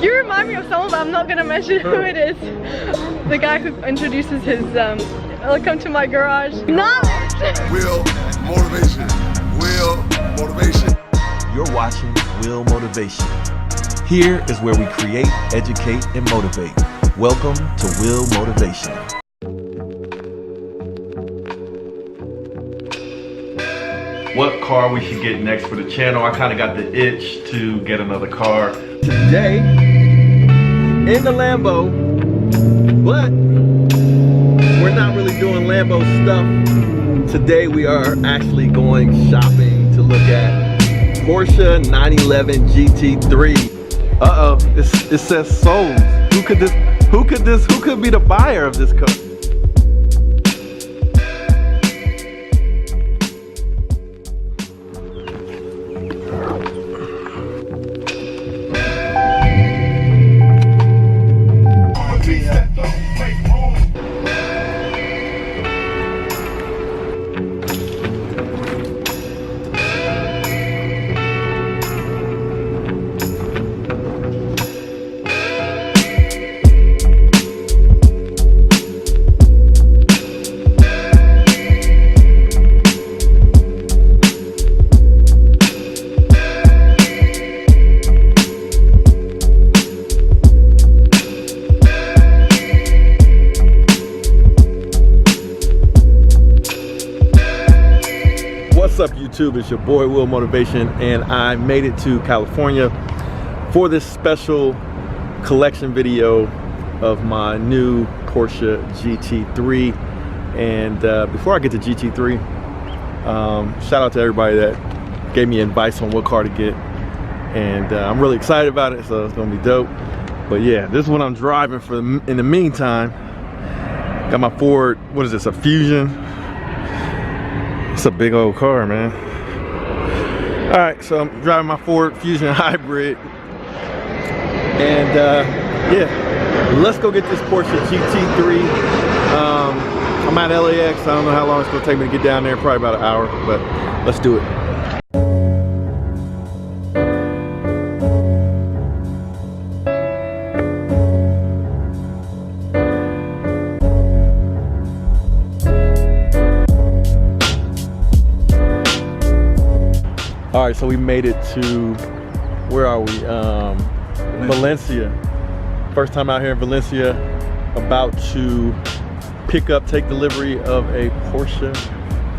You remind me of someone, but I'm not gonna mention who it is. The guy who introduces his welcome to my garage. Knowledge! Will motivation. Will motivation. You're watching Will Motivation. Here is where we create, educate, and motivate. Welcome to Will Motivation. What car we should get next for the channel? I kind of got the itch to get another car. Today, in the Lambo, but we're not really doing Lambo stuff. Today we are actually going shopping to look at Porsche 911 GT3. Uh-oh, it says sold. Who could be the buyer of this car? What's up YouTube, it's your boy Will Motivation, and I made it to California for this special collection video of my new Porsche GT3. And before I get to GT3, shout out to everybody that gave me advice on what car to get, and I'm really excited about it, so it's gonna be dope. But yeah, this is what I'm driving for in the meantime. Got my Ford, what is this, a Fusion? It's a big old car, man. All right, so I'm driving my Ford Fusion Hybrid. And yeah, let's go get this Porsche GT3. I'm at LAX. I don't know how long it's gonna take me to get down there, probably about an hour, but let's do it. All right, so we made it to, where are we? Valencia. First time out here in Valencia, about to take delivery of a Porsche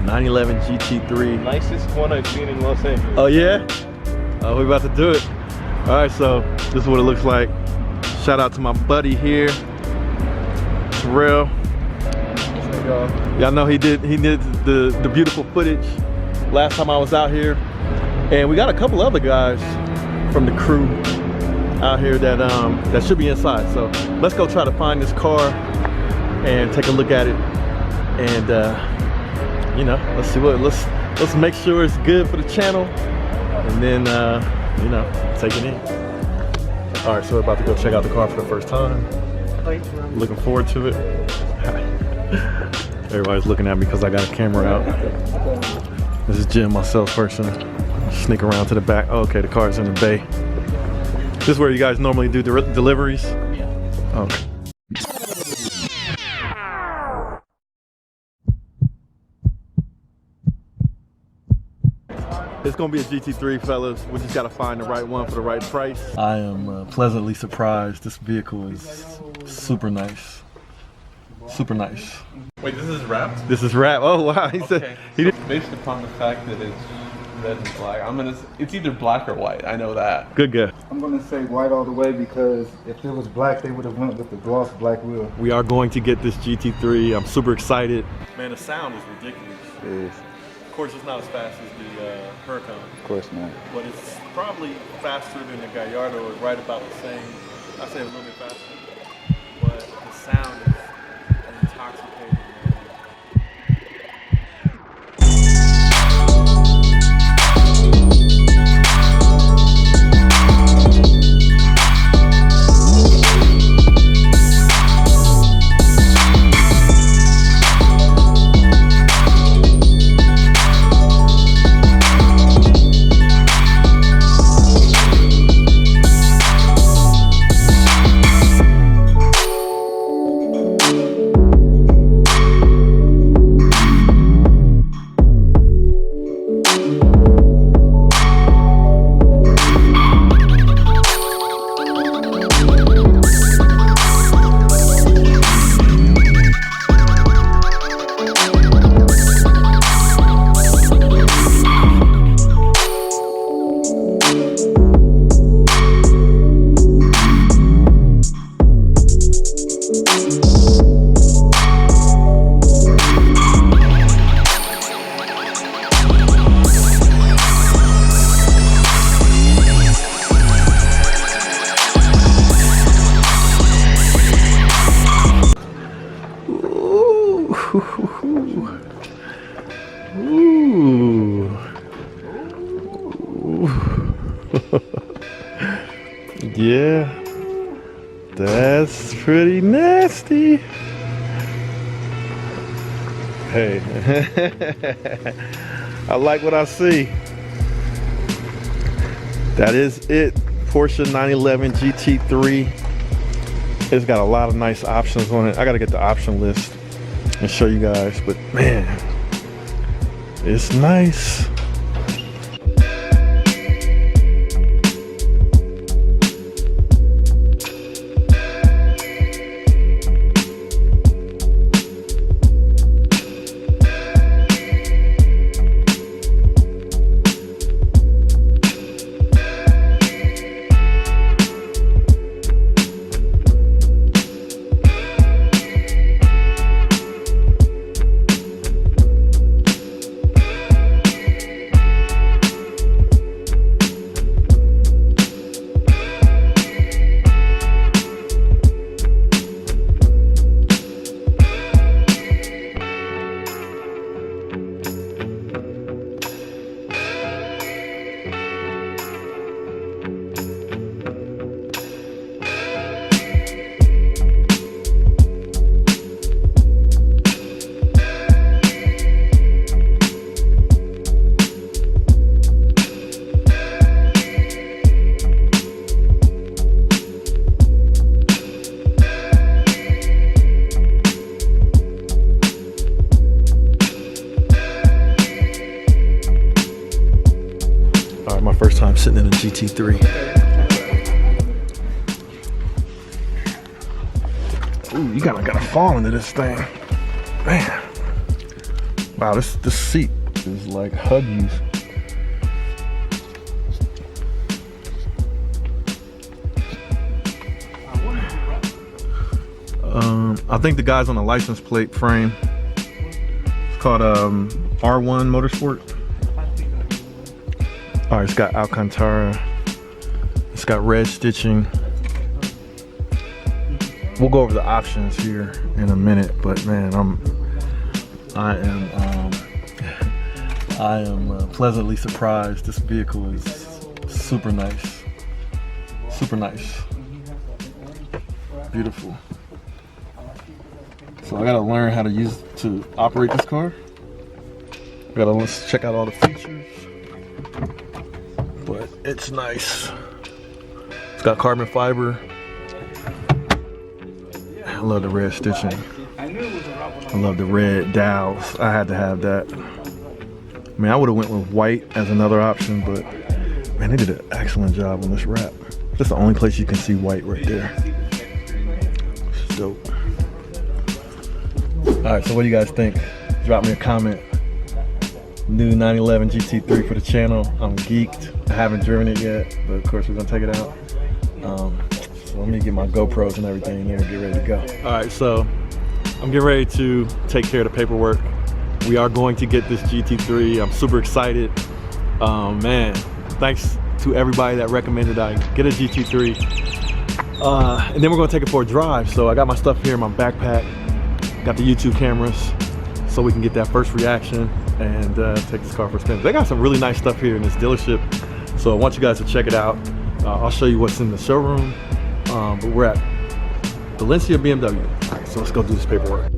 911 GT3. Nicest one I've seen in Los Angeles. Oh yeah? Oh, we're about to do it. All right, so this is what it looks like. Shout out to my buddy here, Terrell. Y'all know he did the beautiful footage last time I was out here. And we got a couple other guys from the crew out here that should be inside. So let's go try to find this car and take a look at it. And you know, let's see let's make sure it's good for the channel, and then you know, take it in. All right, so we're about to go check out the car for the first time. Looking forward to it. Everybody's looking at me because I got a camera out. This is Jim, my salesperson. Sneak around to the back. Oh, okay, the car's in the bay. This is where you guys normally do deliveries? Yeah. Okay. It's gonna be a GT3, fellas. We just gotta find the right one for the right price. I am pleasantly surprised. This vehicle is super nice. Super nice. Wait, this is wrapped? This is wrapped. Oh wow, he said he did. Based upon the fact that it's red and black, it's either black or white, I know that. Good guess. I'm gonna say white all the way, because if it was black, they would have went with the gloss black wheel. We are going to get this GT3. I'm super excited. Man, the sound is ridiculous. It is. Of course, it's not as fast as the Huracan. Of course not. But it's probably faster than the Gallardo, or right about the same. I'd say a little bit faster. But the sound is intoxicating. Yeah, that's pretty nasty. Hey, I like what I see. That is it. Porsche 911 GT3. It's got a lot of nice options on it. I gotta get the option list and show you guys, but man, it's nice. My first time sitting in a GT3. Ooh, you gotta fall into this thing. Man. Wow, this seat is like Huggies. I think the guy's on the license plate frame. It's called R1 Motorsport. All right, it's got Alcantara. It's got red stitching. We'll go over the options here in a minute, but man, I am pleasantly surprised. This vehicle is super nice, super nice, beautiful. So I gotta learn how to operate this car. Let's check out all the features. But it's nice. It's got carbon fiber. I love the red stitching. I love the red dowels. I had to have that. I mean, I would have went with white as another option, but man, they did an excellent job on this wrap. That's the only place you can see white right there. It's dope. All right, so what do you guys think? Drop me a comment. New 911 GT3 for the channel. I'm geeked. I haven't driven it yet, but of course we're gonna take it out. So let me get my GoPros and everything in here and get ready to go. All right, so I'm getting ready to take care of the paperwork. We are going to get this GT3. I'm super excited. Man, thanks to everybody that recommended I get a GT3. And then we're gonna take it for a drive. So I got my stuff here in my backpack. Got the YouTube cameras so we can get that first reaction and take this car for a spin. They got some really nice stuff here in this dealership, so I want you guys to check it out. I'll show you what's in the showroom, but we're at Valencia BMW. All right, so let's go do this paperwork.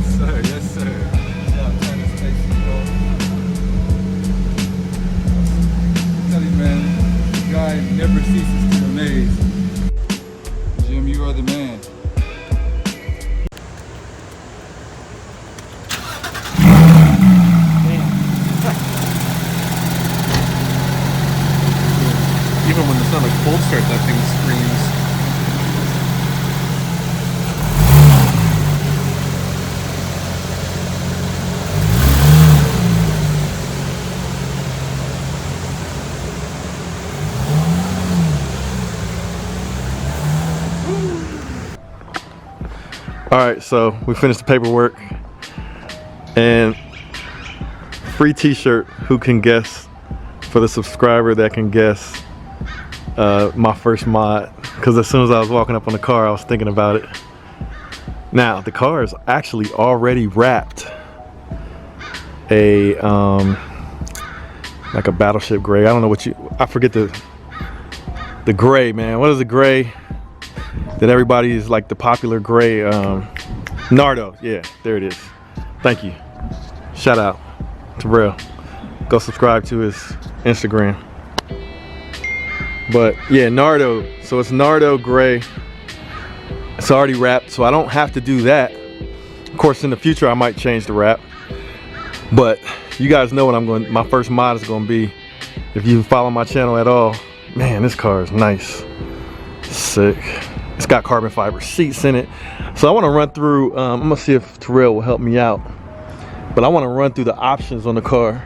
Yes, sir. Yes, sir. Tell you, man, this guy never ceases to amaze. Jim, you are the man. Even when it's not a cold start, that thing screams. All right, so we finished the paperwork and free t-shirt. Who can guess, for the subscriber that can guess my first mod? Because as soon as I was walking up on the car, I was thinking about it. Now the car is actually already wrapped a like a battleship gray. I don't know what I forget the gray, man. What is the gray that everybody is like, the popular gray? Nardo. Yeah, there it is. Thank you. Shout out to Terrell. Go subscribe to his Instagram. But yeah, Nardo. So it's Nardo gray. It's already wrapped, so I don't have to do that. Of course, in the future I might change the wrap, but you guys know what my first mod is going to be. If you follow my channel at all, man, this car is nice. Sick. It's got carbon fiber seats in it. So I want to run through, I'm gonna see if Terrell will help me out, but I want to run through the options on the car.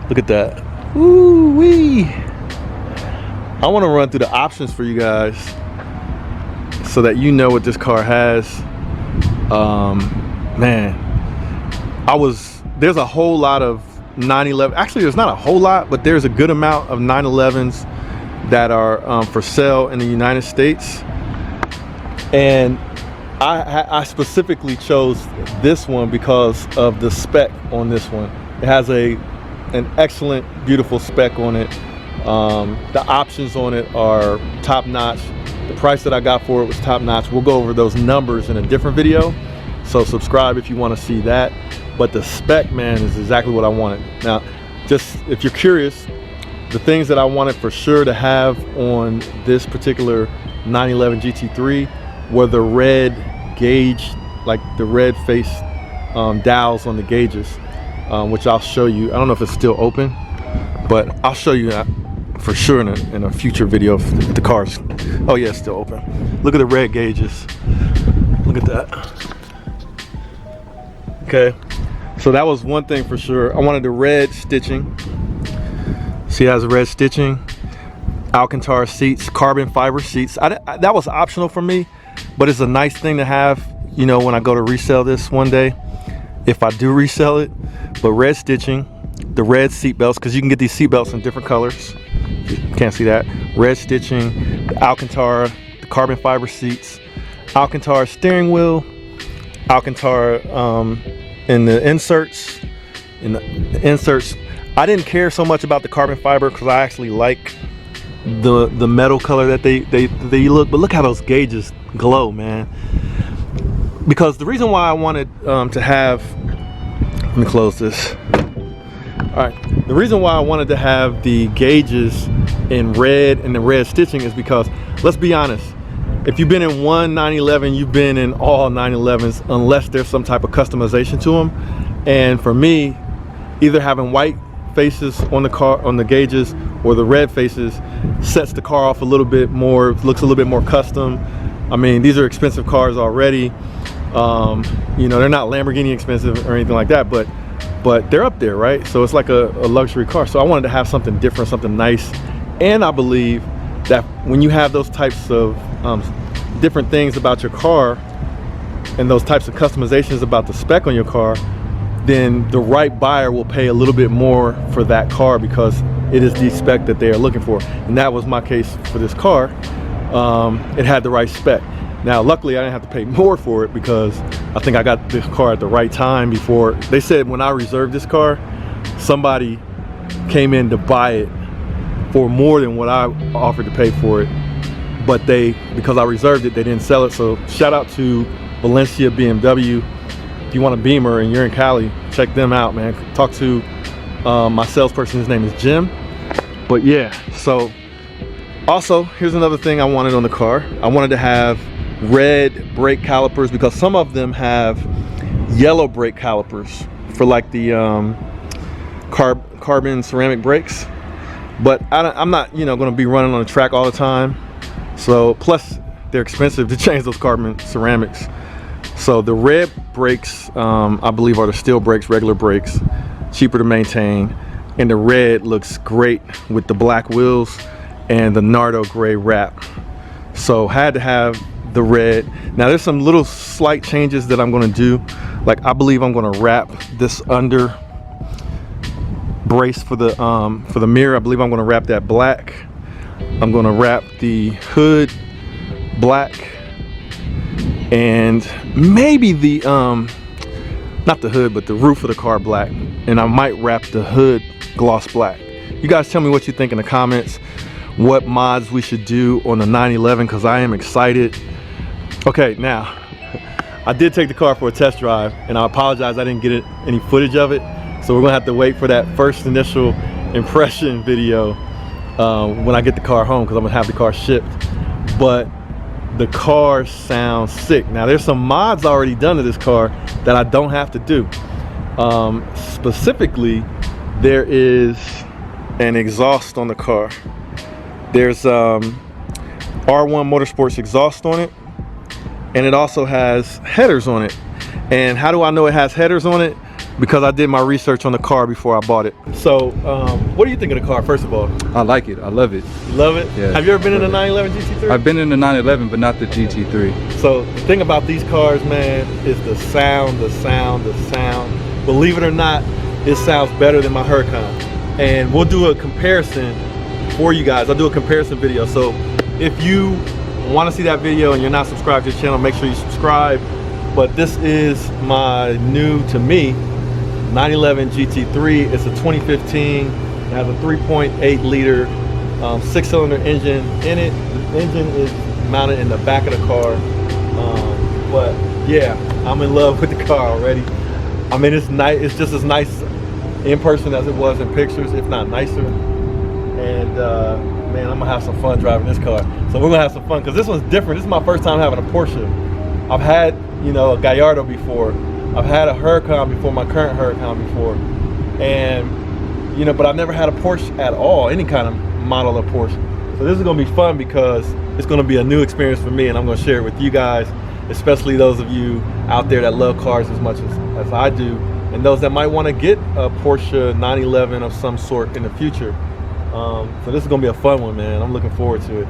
Look at that. Ooh wee. I want to run through the options for you guys so that you know what this car has. Man, there's a whole lot of 911, actually there's not a whole lot, but there's a good amount of 911s that are for sale in the United States. And I specifically chose this one because of the spec on this one. It has an excellent, beautiful spec on it. The options on it are top notch. The price that I got for it was top notch. We'll go over those numbers in a different video, so subscribe if you want to see that. But the spec, man, is exactly what I wanted. Now, just if you're curious, the things that I wanted for sure to have on this particular 911 GT3 were the red gauge, like the red face dowels on the gauges, which I'll show you. I don't know if it's still open, but I'll show you that for sure in a future video if the car's, oh yeah, it's still open. Look at the red gauges. Look at that. Okay, so that was one thing for sure. I wanted the red stitching. See, it has red stitching, Alcantara seats, carbon fiber seats. That was optional for me, but it's a nice thing to have, you know, when I go to resell this one day, if I do resell it. But red stitching, the red seat belts, because you can get these seat belts in different colors. You can't see that. Red stitching, the Alcantara, the carbon fiber seats, Alcantara steering wheel, Alcantara in the inserts. I didn't care so much about the carbon fiber because I actually like the metal color that they look. But look how those gauges glow, man. Because the reason why I wanted to have, let me close this. All right, the reason why I wanted to have the gauges in red and the red stitching is because, let's be honest, if you've been in one 911, you've been in all 911s unless there's some type of customization to them. And for me, either having white faces on the car, on the gauges, or the red faces sets the car off a little bit more, looks a little bit more custom. I mean, these are expensive cars already. You know, they're not Lamborghini expensive or anything like that, but they're up there, right? So it's like a luxury car. So I wanted to have something different, something nice. And I believe that when you have those types of different things about your car and those types of customizations about the spec on your car, then the right buyer will pay a little bit more for that car because it is the spec that they are looking for. And that was my case for this car. It had the right spec. Now, luckily I didn't have to pay more for it because I think I got this car at the right time. Before they said when I reserved this car, somebody came in to buy it for more than what I offered to pay for it, but because I reserved it, they didn't sell it. So shout out to Valencia BMW. If you want a Beamer and you're in Cali, check them out, man. Talk to my salesperson. His name is Jim. But yeah, so also here's another thing I wanted on the car. I wanted to have red brake calipers because some of them have yellow brake calipers for like the carbon ceramic brakes. But I'm not, you know, going to be running on the track all the time. So plus they're expensive to change those carbon ceramics. So the red brakes, I believe, are the steel brakes, regular brakes, cheaper to maintain. And the red looks great with the black wheels and the Nardo gray wrap. So had to have the red. Now there's some little slight changes that I'm going to do. Like I believe I'm going to wrap this under brace for the mirror. I believe I'm going to wrap that black. I'm going to wrap the hood black, and maybe the not the hood but the roof of the car black, and I might wrap the hood gloss black. You guys tell me what you think in the comments, what mods we should do on the 911, because I am excited. Okay, now I did take the car for a test drive, and I apologize I didn't get any footage of it, so we're gonna have to wait for that first initial impression video when I get the car home, because I'm gonna have the car shipped. But the car sounds sick. Now there's some mods already done to this car that I don't have to do. Specifically, there is an exhaust on the car. There's R1 Motorsports exhaust on it, and it also has headers on it. And how do I know it has headers on it? Because I did my research on the car before I bought it. So what do you think of the car, first of all? I like it. I love it. You love it? Yeah. Have you ever been in a 911 GT3? I've been in the 911, but not the GT3. So the thing about these cars, man, is the sound, the sound, the sound. Believe it or not, it sounds better than my Huracan. And we'll do a comparison for you guys. I'll do a comparison video. So if you want to see that video and you're not subscribed to the channel, make sure you subscribe. But this is my new, to me, 911 GT3. It's a 2015. It has a 3.8 liter 6-cylinder engine in it. The engine is mounted in the back of the car. But yeah, I'm in love with the car already. I mean, it's nice. It's just as nice in person as it was in pictures, if not nicer. And man, I'm gonna have some fun driving this car. So we're gonna have some fun because this one's different. This is my first time having a Porsche. I've had, you know, a Gallardo before. I've had a Huracan before, my current Huracan before, and you know, but I've never had a Porsche at all, any kind of model of Porsche. So this is gonna be fun because it's gonna be a new experience for me, and I'm gonna share it with you guys, especially those of you out there that love cars as much as I do, and those that might want to get a Porsche 911 of some sort in the future. So this is gonna be a fun one, man. I'm looking forward to it.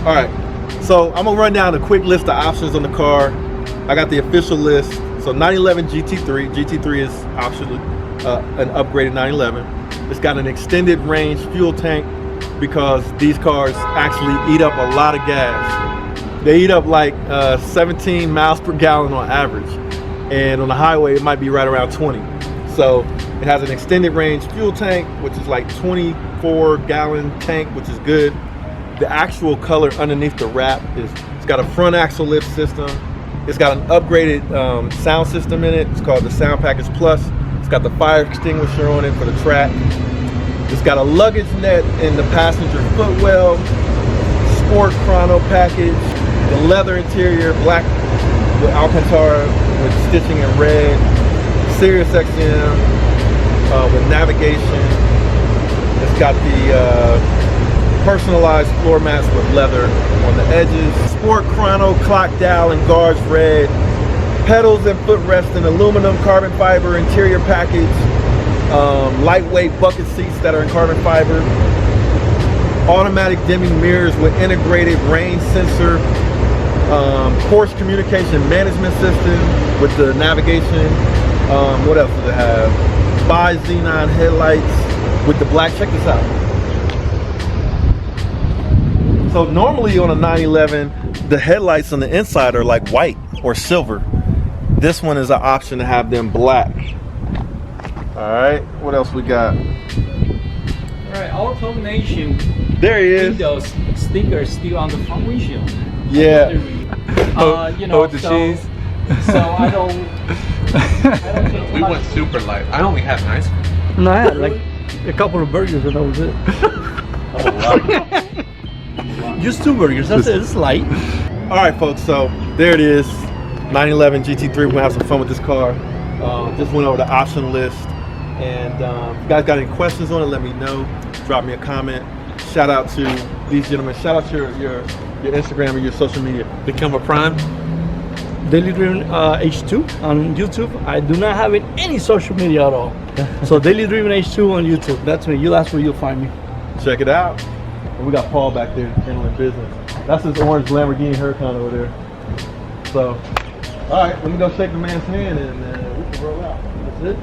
All right, so I'm gonna run down a quick list of options on the car. I got the official list. So 911 GT3. GT3 is optionally an upgraded 911. It's got an extended range fuel tank because these cars actually eat up a lot of gas. They eat up like 17 miles per gallon on average. And on the highway, it might be right around 20. So it has an extended range fuel tank, which is like 24-gallon tank, which is good. The actual color underneath the wrap is, it's got a front axle lift system. It's got an upgraded sound system in it. It's called the Sound Package Plus. It's got the fire extinguisher on it for the track. It's got a luggage net in the passenger footwell, sport chrono package, the leather interior, black with Alcantara with stitching in red, Sirius XM with navigation. It's got the personalized floor mats with leather on the edges, sport chrono clock dial and guards red, pedals and footrest in aluminum carbon fiber interior package, lightweight bucket seats that are in carbon fiber, automatic dimming mirrors with integrated rain sensor, Porsche communication management system with the navigation. What else does it have? Bi-xenon headlights with the black. Check this out. So normally on a 911, the headlights on the inside are like white or silver. This one is an option to have them black. All right, what else we got? All right, automation. There he is. Windows sticker still on the front windshield. Yeah. You know, Hold the so cheese. so I don't get We went super light. I only had an ice cream. No, I had like a couple of burgers and that was it. Just 2 burgers, that's it, it's light. All right, folks, so there it is, 911 GT3. We're gonna have some fun with this car. Just went over the option list, and if you guys got any questions on it, let me know. Drop me a comment. Shout out to these gentlemen. Shout out your Instagram or your social media. Become a Prime. Daily Driven H2 on YouTube. I do not have any social media at all. So Daily Driven H2 on YouTube. That's me. That's where you'll find me. Check it out. And we got Paul back there handling business. That's his orange Lamborghini Huracan over there. So, all right, let me go shake the man's hand and we can roll out. That's it.